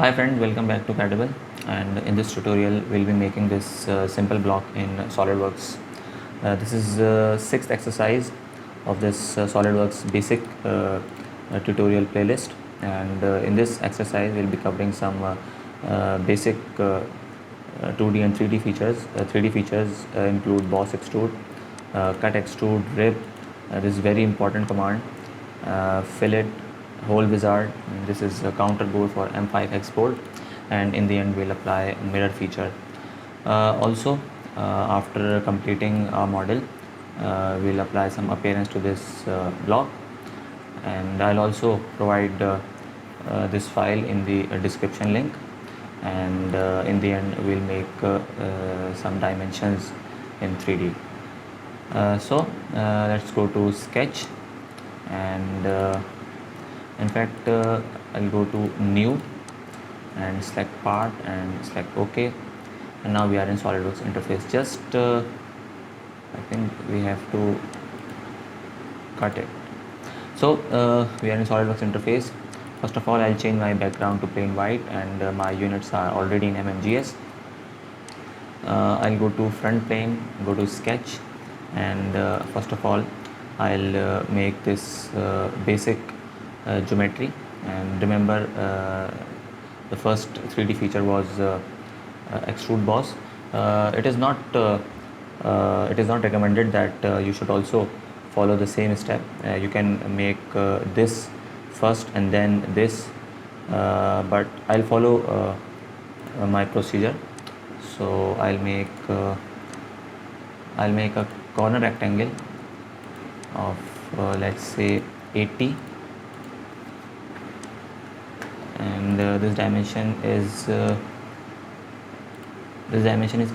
Hi friends, welcome back to Credible, and in this tutorial we'll be making this simple block in SolidWorks. This is sixth exercise of this SolidWorks basic tutorial playlist, and in this exercise we'll be covering some basic 2D and 3D features. 3D features include boss extrude, cut extrude, rip, this is very important command, fillet, hole wizard. This is a counter board for M5 export, and in the end we'll apply mirror feature. Also, after completing our model, we'll apply some appearance to this block, and I'll also provide this file in the description link, and in the end we'll make some dimensions in 3D. Let's go to sketch, and in fact I'll go to new and select part and select OK, and now we are in SolidWorks interface. Just I think we have to cut it. So we are in SolidWorks interface. First of all, I'll change my background to plain white, and my units are already in MMGS. I'll go to front plane, go to sketch, and first of all I'll make this basic geometry. And remember, the first 3D feature was extrude boss. It is not recommended that you should also follow the same step. You can make this first and then this, but I'll follow my procedure. So I'll make a corner rectangle of let's say 80, and this dimension is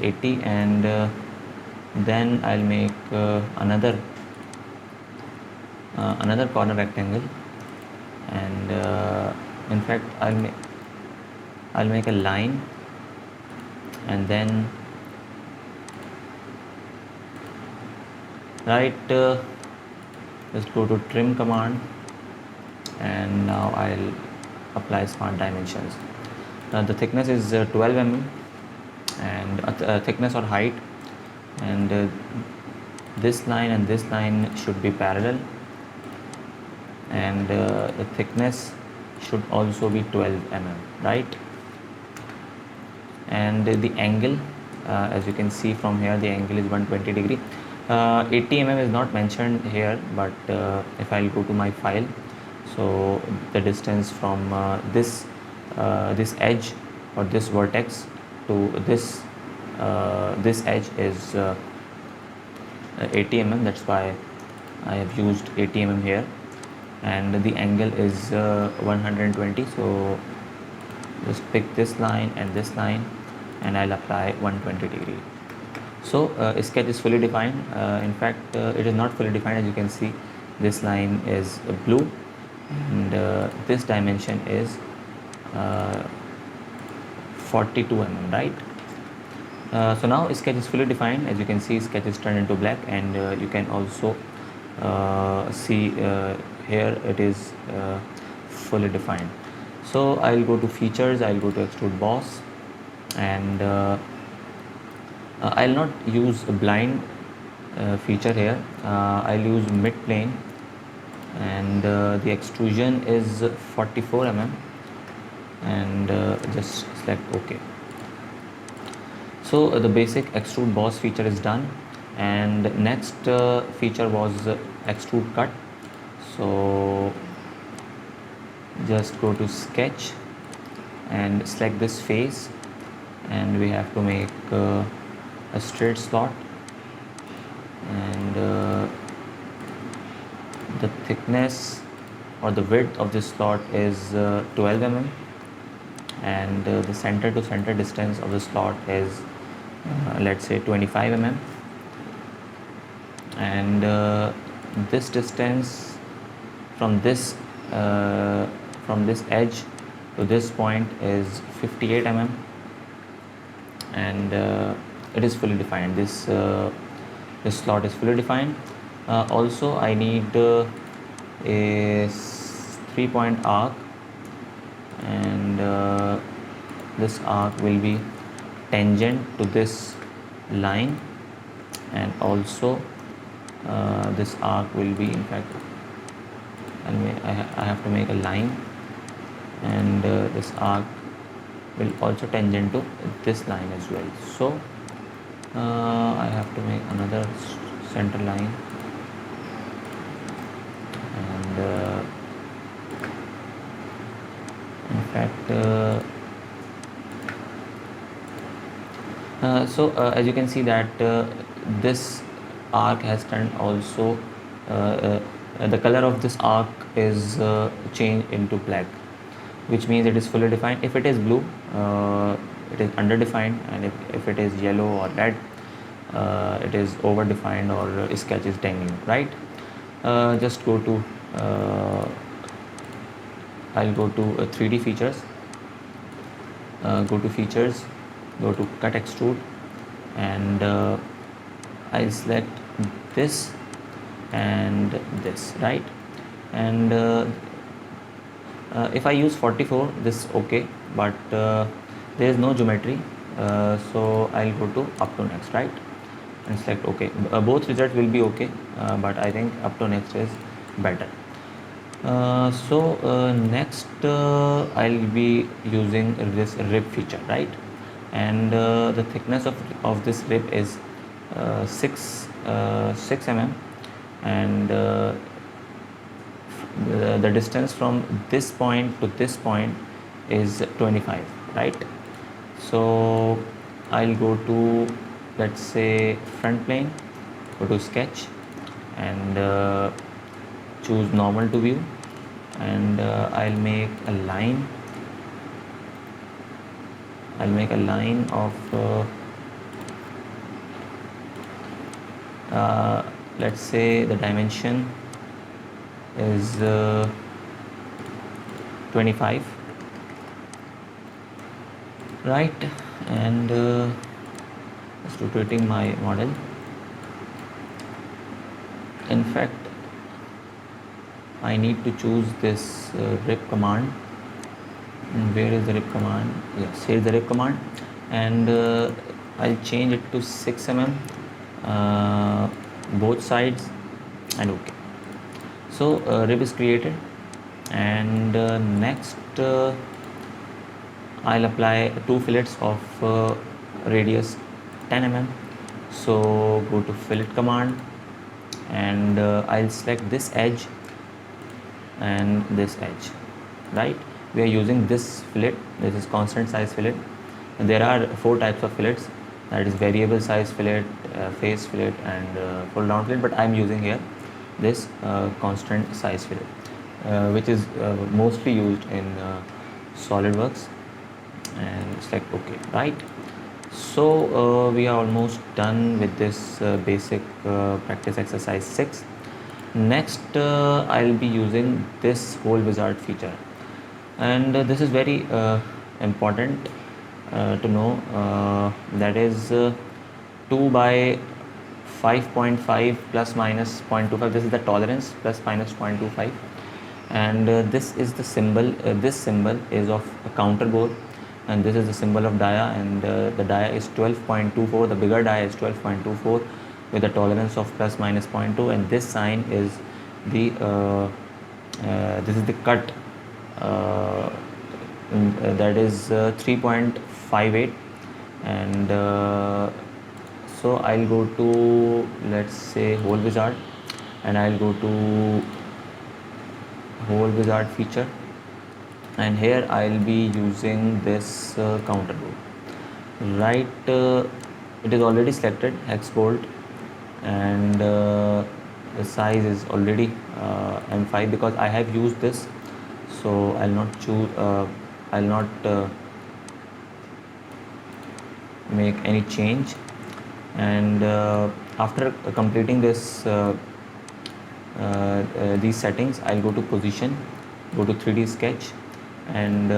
80, and then I'll make another corner rectangle, and in fact I'll make a line, and then just go to trim command, and now I'll apply smart dimensions. The thickness is 12 mm, and thickness or height, and this line and this line should be parallel, and the thickness should also be 12 mm, right? And the angle, as you can see from here, the angle is 120 degree. 80 mm is not mentioned here, but if I'll go to my file, so the distance from this edge or this vertex to this edge is 80 mm. That's why I have used 80 mm here, and the angle is 120. So just pick this line and this line, and I'll apply 120 degree. So sketch is fully defined. In fact, it is not fully defined. As you can see, this line is blue, and this dimension is 42 mm, right? So now sketch is fully defined. As you can see, sketch is turned into black, and you can also see here it is fully defined. So I'll go to features, I'll go to extrude boss, and I'll not use a blind feature here. I'll use mid plane, and the extrusion is 44 mm, and just select OK. So the basic extrude boss feature is done, and next feature was extrude cut. So just go to sketch and select this face, and we have to make a straight slot, and the thickness or the width of this slot is 12 mm, and the center to center distance of the slot is let's say 25 mm, and this distance from this edge to this point is 58 mm, and it is fully defined. This slot is fully defined. Also I need a 3-point arc, and this arc will be tangent to this line, and also this arc will be, in fact, I have to make a line, and this arc will also tangent to this line as well. So I have to make another center line, and in fact as you can see that this arc has turned also the color of this arc is changed into black, which means it is fully defined. If it is blue, it is underdefined, and if it is yellow or red, it is overdefined, or sketch is dangling, right? Just go to I'll go to 3D features, go to features, go to cut extrude, and I'll select this and this, right? And if I use 44, this is okay, but there is no geometry, so I'll go to up to next, right, and select OK. Both results will be okay, but I think up to next is better. Next I'll be using this rib feature, right? And the thickness of this rib is 6 mm, and the distance from this point to this point is 25, right? So I'll go to, let's say, front plane, go to sketch, and choose normal to view, and I'll make a line. I'll make a line of let's say the dimension is 25, right? And just rotating my model. In fact, I need to choose this rib command. Where is the rib command? Yes, here is the rib command, and I'll change it to 6 mm both sides, and OK. So rib is created, and next I'll apply 2 fillets of radius 10 mm. So go to fillet command, and I'll select this edge and this edge, right? We are using this fillet. This is constant size fillet, and there are 4 types of fillets, that is variable size fillet, face fillet, and full round fillet, but I'm using here this constant size fillet, which is mostly used in SolidWorks, and select OK, right? So we are almost done with this basic practice exercise 6. Next I'll be using this hole wizard feature, and this is very important to know, that is 2 by 5.5 plus minus 0.25. This is the tolerance, plus minus 0.25, and this is the symbol. This symbol is of a counter bore, and this is the symbol of dia, and the dia is 12.24. The bigger dia is 12.24 with a tolerance of plus minus 0.2, and this sign is the this is the cut, that is 3.58, and so I'll go to, let's say, hole wizard, and I'll go to hole wizard feature, and here I'll be using this counter bore, right? It is already selected, hex bolt, and the size is already M5 because I have used this, so I'll not choose I'll not make any change. And after completing this these settings, I'll go to position, go to 3D sketch, and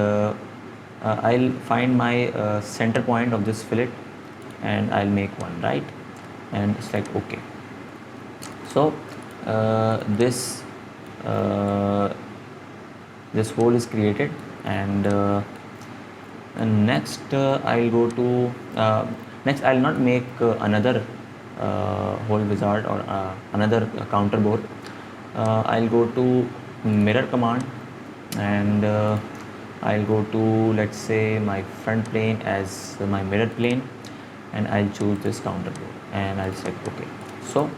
I'll find my center point of this fillet, and I'll make one, right, and select OK. So this hole is created, and Next I'll go to next I'll not make another whole wizard or another counter board. I'll go to mirror command, and I'll go to, let's say, my front plane as my mirror plane, and I'll choose this counter board and I'll select OK. So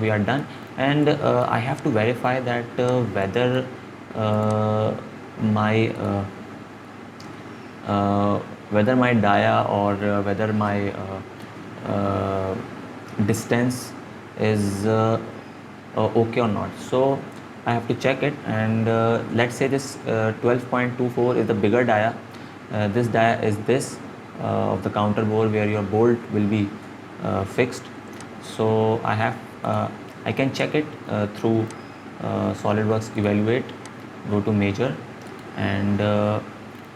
we are done, and I have to verify that whether my uh, whether my dia or whether my distance is okay or not. So I have to check it, and let's say this 12.24 is the bigger dia. This dia is this of the counter board where your bolt will be fixed. So I can check it through SolidWorks Evaluate. Go to measure, and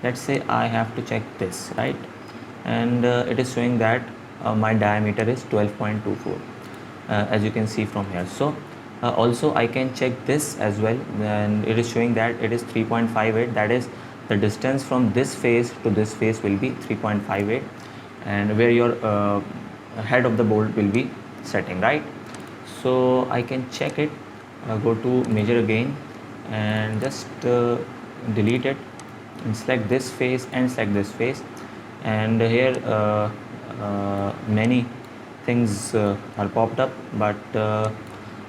let's say I have to check this, right, and it is showing that my diameter is 12.24 as you can see from here. So also I can check this as well, and it is showing that it is 3.58. that is the distance from this face to this face will be 3.58, and where your head of the bolt will be setting, right. So I can check it, go to measure again, and just delete it and select this face and select this face, and here many things are popped up, but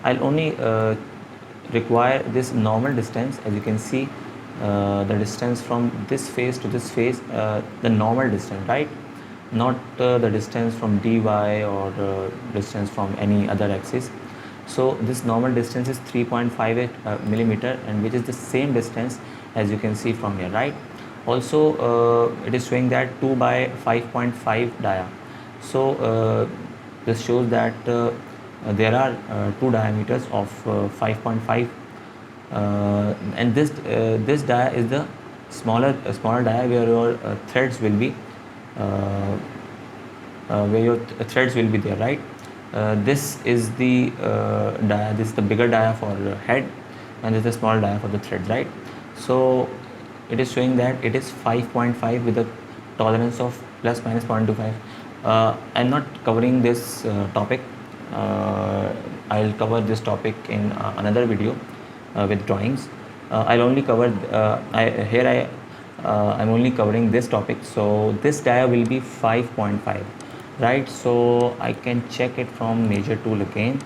I'll only require this normal distance. As you can see, the distance from this face to this face, the normal distance, right, not the distance from dy or distance from any other axis. So this normal distance is 3.58 millimeter, and which is the same distance as you can see from here, right. Also it is showing that 2 by 5.5 dia. So this shows that there are two diameters of 5.5, and this dia is the smaller dia where your threads will be threads will be there, right. This is the dia, this is the bigger dia for head, and this is the small dia for the threads, right. So it is showing that it is 5.5 with a tolerance of plus minus 0.25. I'm not covering this topic. I'll cover this topic in another video with drawings. I'll only cover I'm only covering this topic. So this dia will be 5.5, right. So I can check it from measure tool again,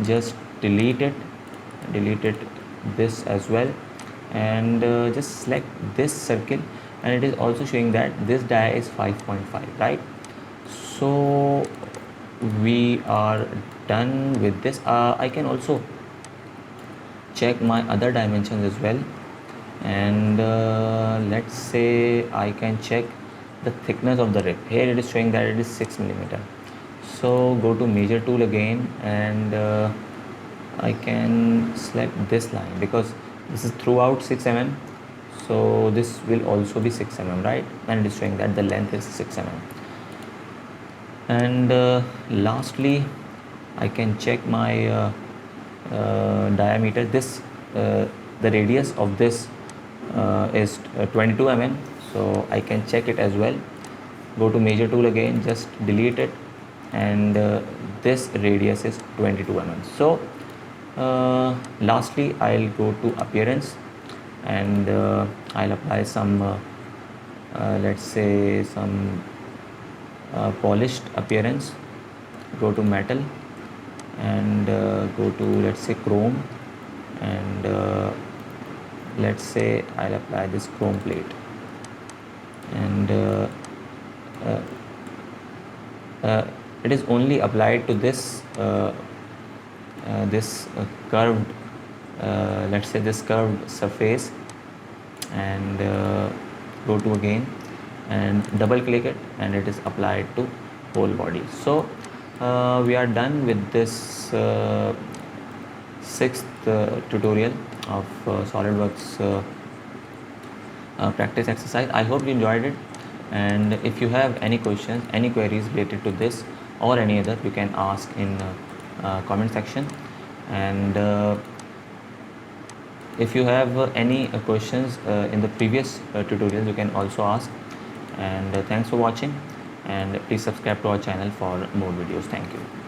just delete it this as well, and just select this circle, and it is also showing that this dia is 5.5, right. So we are done with this. I can also check my other dimensions as well, and let's say I can check the thickness of the rib. Here it is showing that it is 6 millimeter. So go to measure tool again, and I can select this line because this is throughout 6 mm, so this will also be 6 mm, right, and it is showing that the length is 6 mm. And lastly I can check my diameter. This the radius of this is 22 mm, so I can check it as well. Go to measure tool again, just delete it, and this radius is 22 mm. So lastly I'll go to appearance, and I'll apply some let's say some polished appearance. Go to metal, and go to, let's say, chrome, and let's say I'll apply this chrome plate, and it is only applied to this curved let's say this curved surface, and go to again and double click it, and it is applied to whole body. So we are done with this sixth tutorial of SolidWorks practice exercise. I hope you enjoyed it, and if you have any questions, any queries related to this or any other, you can ask in comment section, and If you have any questions in the previous tutorials, you can also ask. And thanks for watching, and please subscribe to our channel for more videos. Thank you.